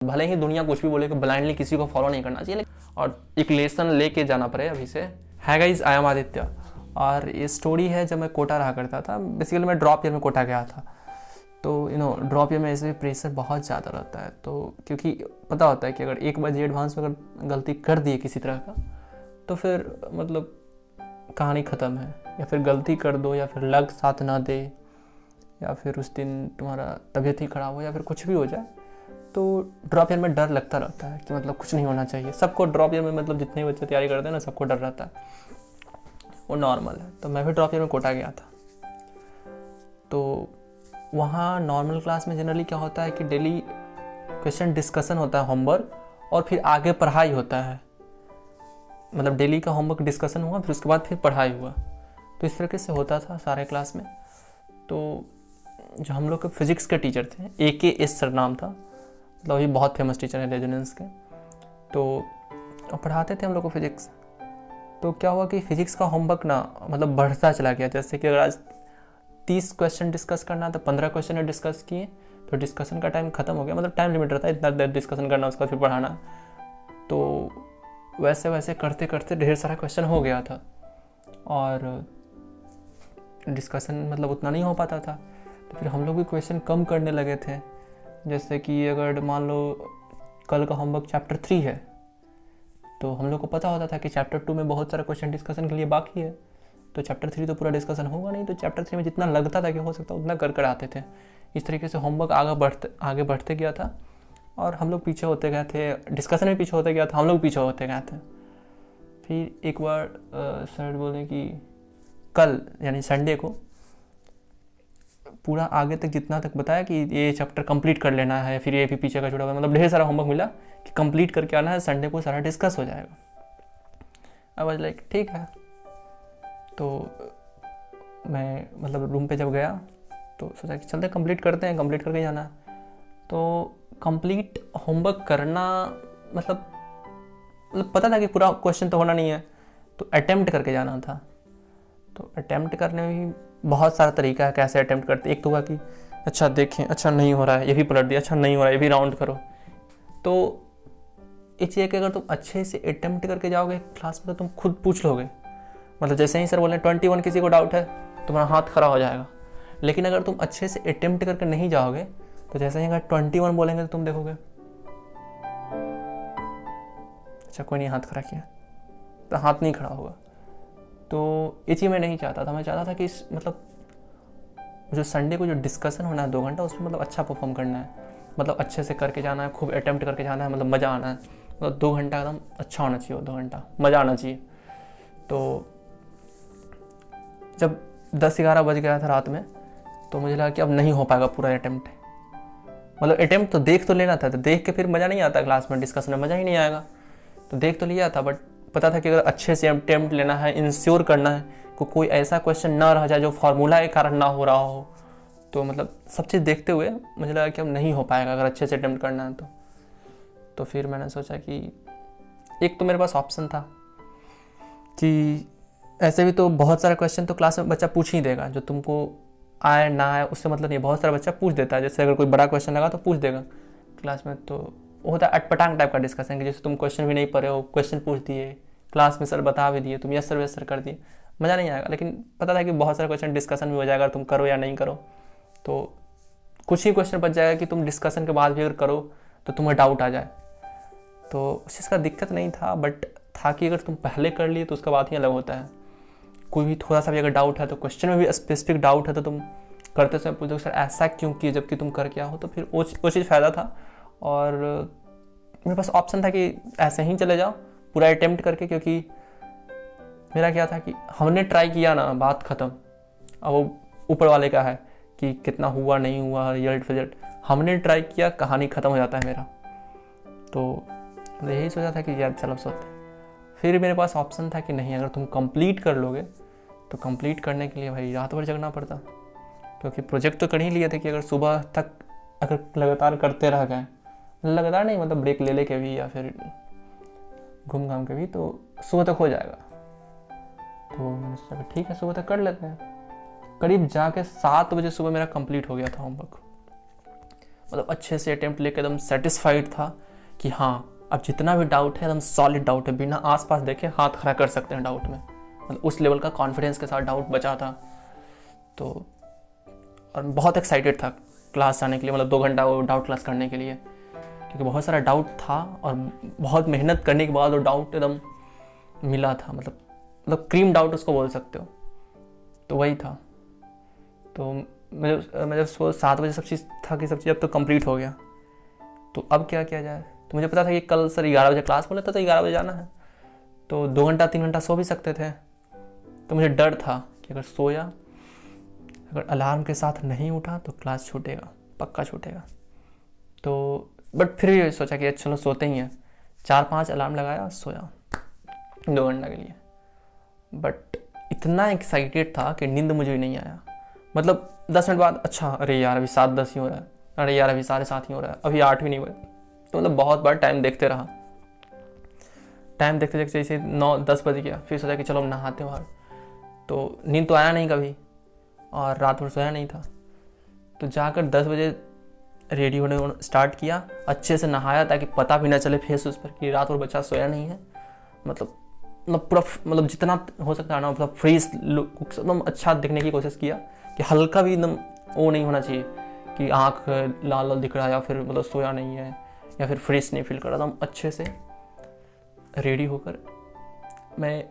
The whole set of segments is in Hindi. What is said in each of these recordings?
भले ही दुनिया कुछ भी बोले कि ब्लाइंडली किसी को फॉलो नहीं करना चाहिए, और एक लेसन लेके जाना पड़े अभी से। है गाइस, आई एम आदित्य, और ये स्टोरी है जब मैं कोटा रहा करता था। बेसिकली मैं ड्रॉप ईयर में कोटा गया था। तो ड्रॉप ईयर में ऐसे प्रेशर बहुत ज़्यादा रहता है, तो क्योंकि पता होता है कि अगर एक बार एडवांस में अगर गलती कर दिए किसी तरह का, तो फिर मतलब कहानी ख़त्म है। या फिर गलती कर दो, या फिर लग साथ ना दे, या फिर उस दिन तुम्हारा तबीयत ही ख़राब हो, या फिर कुछ भी हो जाए, तो ड्रॉप ईयर में डर लगता रहता है कि मतलब कुछ नहीं होना चाहिए। सबको ड्रॉप ईयर में, मतलब जितने बच्चे तैयारी करते हैं ना, सबको डर रहता है, वो नॉर्मल है। तो मैं भी ड्रॉप ईयर में कोटा गया था। तो वहाँ नॉर्मल क्लास में जनरली क्या होता है कि डेली क्वेश्चन डिस्कशन होता है, होमवर्क, और फिर आगे पढ़ाई होता है। मतलब डेली का होमवर्क डिस्कशन हुआ, फिर उसके बाद फिर पढ़ाई हुआ। तो इस तरीके से होता था सारे क्लास में। तो जो हम लोग के फिज़िक्स के टीचर थे, AKS सर नाम था, मतलब ये बहुत फेमस टीचर है रेजोनेंस के। तो पढ़ाते थे हम लोग को फिज़िक्स। तो क्या हुआ कि फिज़िक्स का होमवर्क ना मतलब बढ़ता चला गया। जैसे कि अगर आज 30 क्वेश्चन डिस्कस करना था, 15 क्वेश्चन डिस्कस किए, फिर डिस्कशन का टाइम ख़त्म हो गया। मतलब टाइम लिमिट रहता है, इतना देर डिस्कशन करना, उसका फिर पढ़ाना। तो वैसे वैसे करते करते ढेर सारा क्वेश्चन हो गया था, और डिस्कशन मतलब उतना नहीं हो पाता था। तो फिर हम लोग भी क्वेश्चन कम करने लगे थे। जैसे कि अगर मान लो कल का होमवर्क चैप्टर 3 है, तो हम लोग को पता होता था कि चैप्टर 2 में बहुत सारा क्वेश्चन डिस्कशन के लिए बाकी है, तो चैप्टर 3 तो पूरा डिस्कशन होगा नहीं। तो चैप्टर 3 में जितना लगता था कि हो सकता उतना कर आते थे। इस तरीके से होमवर्क आगे बढ़ते गया था, और हम लोग पीछे होते गए थे। डिस्कशन में पीछे होते गया था, हम लोग पीछे होते गए थे। फिर एक बार सर बोले कि कल यानी संडे को पूरा आगे तक जितना तक बताया कि ये चैप्टर कंप्लीट कर लेना है, फिर ये भी पीछे का छुड़ा हुआ, मतलब ढेर सारा होमवर्क मिला कि कंप्लीट करके आना है, संडे को सारा डिस्कस हो जाएगा। आई वाज लाइक ठीक है। तो मैं मतलब रूम पे जब गया तो सोचा कि चलते कंप्लीट करते हैं, कंप्लीट करके जाना है। तो कंप्लीट होमवर्क करना मतलब पता था कि पूरा क्वेश्चन तो होना नहीं है, तो अटेम्प्ट करके जाना था। तो अटेम्प्ट करने में भी बहुत सारा तरीका है कैसे अटेम्प्ट करते। एक तो हुआ कि अच्छा देखें, अच्छा नहीं हो रहा है, ये भी पलट दिया, अच्छा नहीं हो रहा है, ये भी राउंड करो। तो एक चीज़ कि अगर तुम अच्छे से अटेम्प्ट करके जाओगे क्लास में, तो तुम खुद पूछ लोगे। मतलब जैसे ही सर बोले 21 किसी को डाउट है, तुम्हारा हाथ खड़ा हो जाएगा। लेकिन अगर तुम अच्छे से अटेम्प्ट करके नहीं जाओगे, तो जैसे ही अगर 21 बोलेंगे तो तुम देखोगे अच्छा कोई नहीं हाथ खड़ा किया, तो हाथ नहीं खड़ा होगा। तो ये चीज़ मैं नहीं चाहता था। मैं चाहता था कि मतलब जो संडे को जो डिस्कशन होना है 2 घंटा, उसमें मतलब अच्छा परफॉर्म करना है, मतलब अच्छे से करके जाना है, खूब अटेम्प्ट करके जाना है, मतलब मज़ा आना है। मतलब 2 घंटा एकदम अच्छा होना चाहिए, 2 घंटा मज़ा आना चाहिए। तो जब 10-11 बज गया था रात में, तो मुझे लगा कि अब नहीं हो पाएगा पूरा अटेम्प्ट। मतलब अटेम्प्ट तो देख तो लेना था, तो देख के फिर मज़ा नहीं आता क्लास में, डिस्कशन में मज़ा ही नहीं आएगा। तो देख तो लिया था, बट पता था कि अगर अच्छे से अटेम्प्ट लेना है, इंश्योर करना है कि कोई ऐसा क्वेश्चन ना रह जाए जो फार्मूला के कारण ना हो रहा हो। तो मतलब सब चीज़ देखते हुए मुझे लगा कि अब नहीं हो पाएगा अगर अच्छे से अटेम्प्ट करना है तो फिर मैंने सोचा कि एक तो मेरे पास ऑप्शन था कि ऐसे भी तो बहुत सारा क्वेश्चन तो क्लास में बच्चा पूछ ही देगा, जो तुमको आए ना आए उससे मतलब नहीं। बहुत सारा बच्चा पूछ देता है, जैसे अगर कोई बड़ा क्वेश्चन लगा तो पूछ देगा क्लास में। तो वो होता है अटपटांग टाइप का डिस्कशन, कि जैसे तुम क्वेश्चन भी नहीं पढ़े हो, क्वेश्चन पूछ दिए, क्लास में सर बता भी दिए, तुम यस सर कर दिए, मज़ा नहीं आएगा। लेकिन पता था कि बहुत सारे क्वेश्चन डिस्कशन भी हो जाएगा, तुम करो या नहीं करो। तो कुछ ही क्वेश्चन बच जाएगा कि तुम डिस्कशन के बाद भी अगर करो तो तुम्हें डाउट आ जाए। तो उस चीज़ का दिक्कत नहीं था, बट था कि अगर तुम पहले कर लिए तो उसका बात ही अलग होता है। कोई भी थोड़ा सा भी अगर डाउट है, तो क्वेश्चन में भी स्पेसिफिक डाउट है, तो तुम करते समय पूछो सर ऐसा क्यों किए जबकि तुम कर क्या हो। तो फिर वो चीज़ फ़ायदा था। और मेरे पास ऑप्शन था कि ऐसे ही चले जाओ पूरा अटेम्प्ट करके, क्योंकि मेरा क्या था कि हमने ट्राई किया ना, बात ख़त्म। अब वो ऊपर वाले का है कि कितना हुआ नहीं हुआ, रिजल्ट हमने ट्राई किया, कहानी ख़त्म हो जाता है मेरा। तो यही सोचा था कि यार चलो सोते। फिर मेरे पास ऑप्शन था कि नहीं, अगर तुम कंप्लीट कर लोगे तो कंप्लीट करने के लिए भाई रात भर जगना पड़ता, क्योंकि प्रोजेक्ट तो कर ही लिए थे कि अगर सुबह तक अगर लगातार करते रह गए, लगातार नहीं मतलब ब्रेक ले के भी या फिर घूम घाम के भी, तो सुबह तक हो जाएगा। तो मैंने सोचा ठीक है सुबह तक कर लेते हैं। करीब जाके 7 बजे सुबह मेरा कंप्लीट हो गया था होमवर्क। मतलब अच्छे से अटेम्प्ट लेके एकदम सेटिस्फाइड था कि हाँ अब जितना भी डाउट है एकदम सॉलिड डाउट है, बिना आसपास देखे हाथ खड़ा कर सकते हैं डाउट में, मतलब उस लेवल का कॉन्फिडेंस के साथ डाउट बचा था। तो और बहुत एक्साइटेड था क्लास जाने के लिए, मतलब 2 घंटा वो डाउट क्लास करने के लिए, क्योंकि बहुत सारा डाउट था और बहुत मेहनत करने के बाद वो डाउट एकदम मिला था, मतलब क्रीम डाउट उसको बोल सकते हो। तो वही था। तो मैं जब 7 बजे सब चीज़ अब तो कंप्लीट हो गया, तो अब क्या किया जाए। तो मुझे पता था कि कल सर 11 बजे क्लास बोले तो 11 बजे जाना है, तो 2 घंटा 3 घंटा सो भी सकते थे। तो मुझे डर था कि अगर सोया, अगर अलार्म के साथ नहीं उठा तो क्लास छूटेगा, पक्का छूटेगा। तो बट फिर भी सोचा कि चलो सोते ही हैं, 4-5 अलार्म लगाया, सोया 2 घंटा के लिए। बट इतना एक्साइटेड था कि नींद मुझे भी नहीं आया। मतलब 10 मिनट बाद अच्छा अरे यार अभी 7:10 ही हो रहा है, अरे यार अभी 7:30 ही हो रहा है, अभी 8 भी नहीं हुए। तो मतलब बहुत बार टाइम देखते रहा, टाइम देखते देखते जैसे 9-10 बज गया, फिर सोचा कि चलो नहाते हो। तो नींद तो आया नहीं कभी और रात भर सोया नहीं था। तो जाकर 10 बजे रेडी होने स्टार्ट किया, अच्छे से नहाया ताकि पता भी ना चले फेस उस पर कि रात भर बच्चा सोया नहीं है। मतलब पूरा मतलब जितना हो सकता है ना, मतलब फ्रेश लुक एकदम अच्छा दिखने की कोशिश किया कि हल्का भी एकदम वो नहीं होना चाहिए कि आँख लाल लाल दिख रहा है या फिर मतलब सोया नहीं है या फिर फ्रेश नहीं फील कर रहा था। अच्छे से रेडी होकर मैं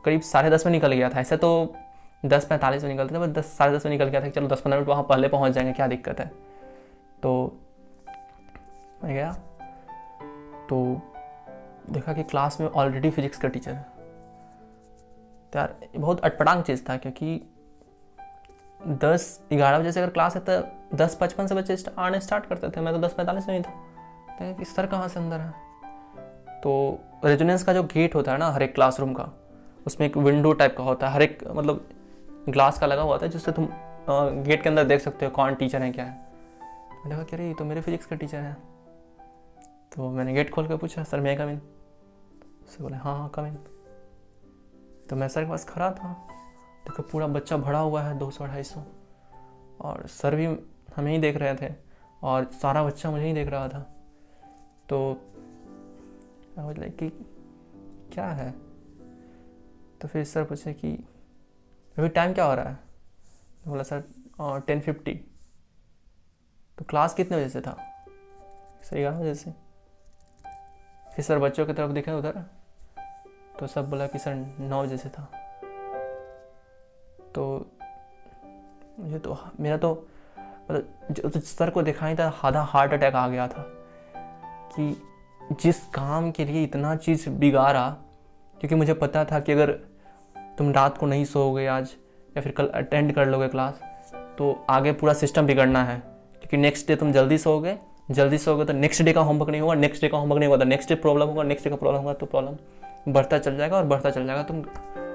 करीब 10:30 में निकल गया था। ऐसे तो 10:45 में निकलते थे, बस 10-10:30 में निकल गया था कि चलो 10-15 मिनट वहाँ पहले पहुँच जाएंगे, क्या दिक्कत है। तो मैं गया तो देखा कि क्लास में ऑलरेडी फिजिक्स का टीचर है। तो यार बहुत अटपटांग चीज़ था, क्योंकि 10-11 बजे से अगर क्लास है तो 10:55 से बच्चे आने स्टार्ट करते थे। मैं तो 10:45 में ही था। तो कि सर कहाँ से अंदर है। तो रेजोनेंस का जो गेट होता है ना हर एक क्लासरूम का, उसमें एक विंडो टाइप का होता है, हर एक मतलब ग्लास का लगा हुआ था जिससे तुम गेट के अंदर देख सकते हो कौन टीचर है क्या है। मैंने कहा कि अरे ये तो मेरे फिजिक्स का टीचर है। तो मैंने गेट खोल कर पूछा सर मैं कम इन। सर बोले हाँ कम इन। तो मैं सर के पास खड़ा था, देखो पूरा बच्चा भरा हुआ है 200-250, और सर भी हमें ही देख रहे थे और सारा बच्चा मुझे ही देख रहा था। तो लाइक कि क्या है। तो फिर सर पूछे कि अभी टाइम क्या हो रहा है। तो बोला सर 10:50। तो क्लास कितने बजे से था। सर 11 बजे से। फिर सर बच्चों की तरफ दिखे उधर, तो सब बोला कि सर 9 बजे से था। तो मुझे तो मेरा तो मतलब तो सर को दिखाई था आधा हार्ट अटैक आ गया था कि जिस काम के लिए इतना चीज़ बिगाड़ा, क्योंकि मुझे पता था कि अगर तुम रात को नहीं सोओगे आज या फिर कल अटेंड कर लोगे क्लास तो आगे पूरा सिस्टम बिगड़ना है, क्योंकि नेक्स्ट डे तुम जल्दी सोओगे तो नेक्स्ट डे का होमवर्क नहीं होगा, नेक्स्ट डे का होमवर्क नहीं होगा तो नेक्स्ट डे प्रॉब्लम होगा, नेक्स्ट डे का प्रॉब्लम होगा तो प्रॉब्लम बढ़ता चल जाएगा, तुम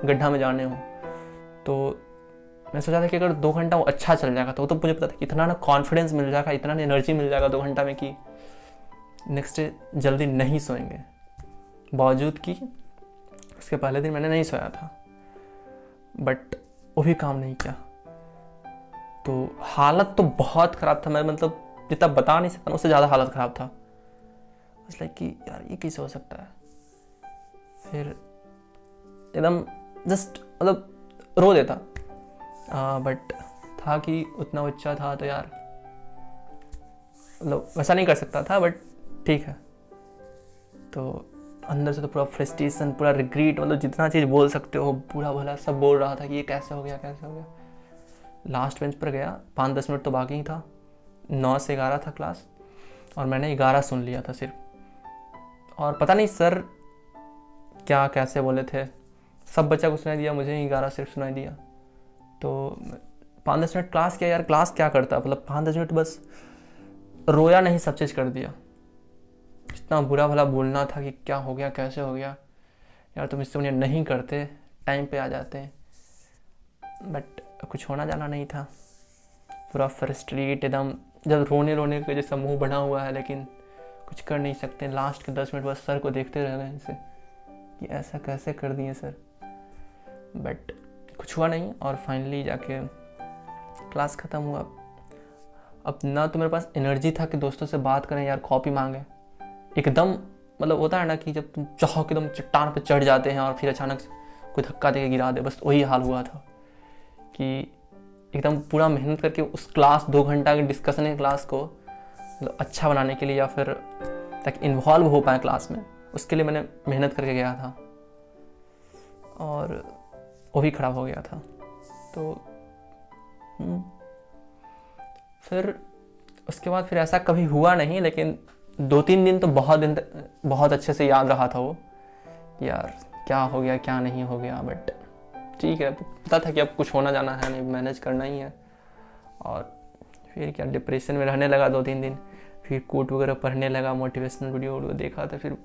गड्ढा में जाने हो। तो मैं सोचा था कि अगर 2 घंटा वो अच्छा चल जाएगा तो मुझे पता था कि इतना ना कॉन्फिडेंस मिल जाएगा, इतना एनर्जी मिल जाएगा 2 घंटा में कि नेक्स्ट डे जल्दी नहीं सोएंगे। बावजूद कि उसके पहले दिन मैंने नहीं सोया था, बट वो भी काम नहीं किया। तो हालत तो बहुत ख़राब था, मैं मतलब जितना बता नहीं सकता उससे ज़्यादा हालत ख़राब था। बस लाइक कि यार ये कैसे हो सकता है। फिर एकदम जस्ट मतलब रो देता, बट था कि उतना बच्चा था तो यार मतलब वैसा नहीं कर सकता था, बट ठीक है। तो अंदर से तो पूरा फ्रस्ट्रेशन, पूरा रिग्रेट, मतलब जितना चीज़ बोल सकते हो पूरा भला सब बोल रहा था कि ये कैसे हो गया। लास्ट बेंच पर गया, 5-10 मिनट तो बाकी ही था, 9 से 11 था क्लास और मैंने 11 सुन लिया था सिर्फ। और पता नहीं सर क्या कैसे बोले थे, सब बच्चा को सुनाई दिया, मुझे ही 11 सिर्फ सुनाई दिया। तो 5-10 मिनट क्लास किया। यार क्लास क्या करता, मतलब 5-10 मिनट बस रोया नहीं, सब चीज़ कर दिया। इतना बुरा भला बोलना था कि क्या हो गया, कैसे हो गया, यार तुम इससे उन्हें नहीं करते, टाइम पे आ जाते, बट कुछ होना जाना नहीं था। पूरा फ्रस्ट्रेट एकदम, जब रोने के जैसा मुंह बना हुआ है, लेकिन कुछ कर नहीं सकते। लास्ट के 10 मिनट बस सर को देखते रह गए इनसे कि ऐसा कैसे कर दिए सर, बट कुछ हुआ नहीं। और फाइनली जाके क्लास ख़त्म हुआ अब ना तो मेरे पास एनर्जी था कि दोस्तों से बात करें यार, कॉपी मांगे। एकदम मतलब होता है ना कि जब तुम चाहो कि एकदम चट्टान पे चढ़ जाते हैं और फिर अचानक से कोई धक्का देके गिरा दे, बस वही हाल हुआ था कि एकदम पूरा मेहनत करके उस क्लास 2 घंटा के डिस्कशन के क्लास को मतलब अच्छा बनाने के लिए या फिर ताकि इन्वॉल्व हो पाए क्लास में, उसके लिए मैंने मेहनत करके गया था और वो भी खराब हो गया था। तो फिर उसके बाद फिर ऐसा कभी हुआ नहीं, लेकिन 2-3 दिन तो बहुत अच्छे से याद रहा था वो, यार क्या हो गया क्या नहीं हो गया, बट ठीक है, पता था कि अब कुछ होना जाना है नहीं, मैनेज करना ही है। और फिर क्या डिप्रेशन में रहने लगा 2-3 दिन, फिर कोट वगैरह पढ़ने लगा, मोटिवेशनल वीडियो देखा था, फिर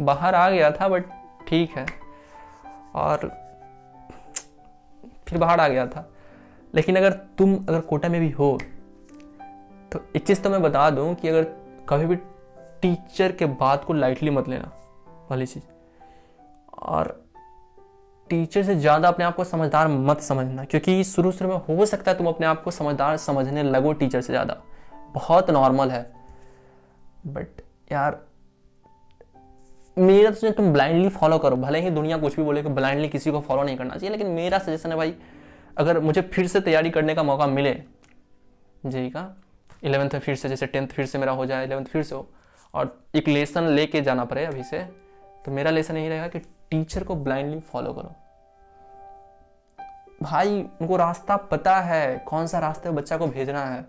बाहर आ गया था, बट ठीक है, और फिर बाहर आ गया था। लेकिन अगर कोटा में भी हो तो एक चीज़ तो मैं बता दूं कि अगर कभी भी टीचर के बात को लाइटली मत लेना, पहली चीज़, और टीचर से ज़्यादा अपने आप को समझदार मत समझना, क्योंकि शुरू में हो सकता है तुम अपने आप को समझदार समझने लगो टीचर से ज़्यादा, बहुत नॉर्मल है। बट यार मेरा तो तुम ब्लाइंडली फॉलो करो, भले ही दुनिया कुछ भी बोले कि ब्लाइंडली किसी को फॉलो नहीं करना चाहिए, लेकिन मेरा सजेशन है भाई, अगर मुझे फिर से तैयारी करने का मौका मिले जी का 11th फिर से, जैसे 10th फिर से मेरा हो जाए, 11th फिर से हो, और एक लेसन लेके जाना पड़े अभी से, तो मेरा लेसन यही रहेगा कि टीचर को ब्लाइंडली फॉलो करो। भाई उनको रास्ता पता है, कौन सा रास्ते बच्चा को भेजना है।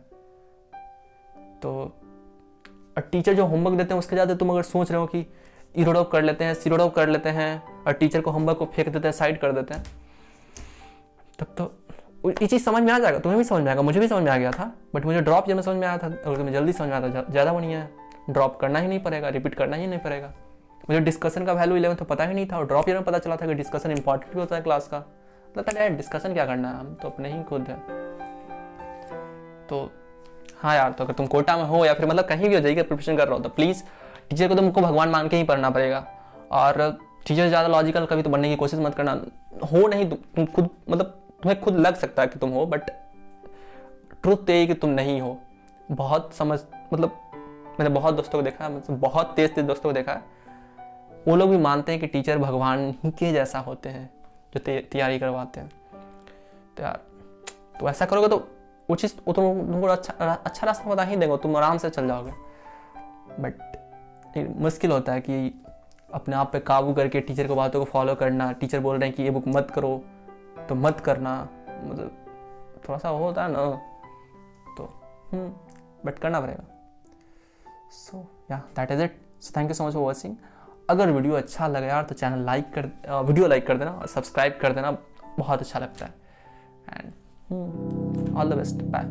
तो टीचर जो होमवर्क देते हैं उसके ज़्यादा तुम अगर सोच रहे हो कि इरोडव कर लेते हैं, सिरोडव कर लेते हैं, और टीचर को होमवर्क को फेंक देते हैं, साइड कर देते हैं, तब तो ये चीज़ समझ में आ जाएगा, तुम्हें भी समझ में आएगा, मुझे भी समझ में आ गया था। बट मुझे ड्रॉप जब में समझ में आया था, अगर तुम्हें जल्दी समझ में आता ज़्यादा बढ़िया है, ड्रॉप करना ही नहीं पड़ेगा, रिपीट करना ही नहीं पड़ेगा। मुझे डिस्कशन का वैल्यू 11 तो पता ही नहीं था, और ड्रॉप ईयर में पता चला था कि डिस्कशन इंपॉर्टेंट भी होता है क्लास का। लगता है डिस्कशन क्या करना है, हम तो अपने ही खुद है। तो हाँ यार, तो अगर तुम कोटा में हो या फिर मतलब कहीं भी हो जाइए प्रिपरेशन कर रहे हो, तो प्लीज़ टीचर को तुमको भगवान मान के ही पढ़ना पड़ेगा। और टीचर ज़्यादा लॉजिकल कभी तो बनने की कोशिश मत करना, हो नहीं तुम खुद, मतलब तुम्हें खुद लग सकता है कि तुम हो, बट ट्रुथ यही कि तुम नहीं हो। बहुत मतलब मैंने बहुत दोस्तों को देखा है, मतलब बहुत तेज दोस्तों को देखा है, वो लोग भी मानते हैं कि टीचर भगवान ही के जैसा होते हैं जो तैयारी करवाते हैं। तो यार तो ऐसा करोगे तो वो चीज़ वो तुमको अच्छा रास्ता बता ही देंगे, तुम आराम से चल जाओगे। बट मुश्किल होता है कि अपने आप पे काबू करके टीचर को बातों को फॉलो करना। टीचर बोल रहे हैं कि ये बुक मत करो तो मत करना, मतलब थोड़ा सा होता है ना, तो बट करना पड़ेगा। सो या that is it. So thank you so much for watching. अगर वीडियो अच्छा लगा यार तो वीडियो लाइक कर देना और सब्सक्राइब कर देना, बहुत अच्छा लगता है। And all the best, bye.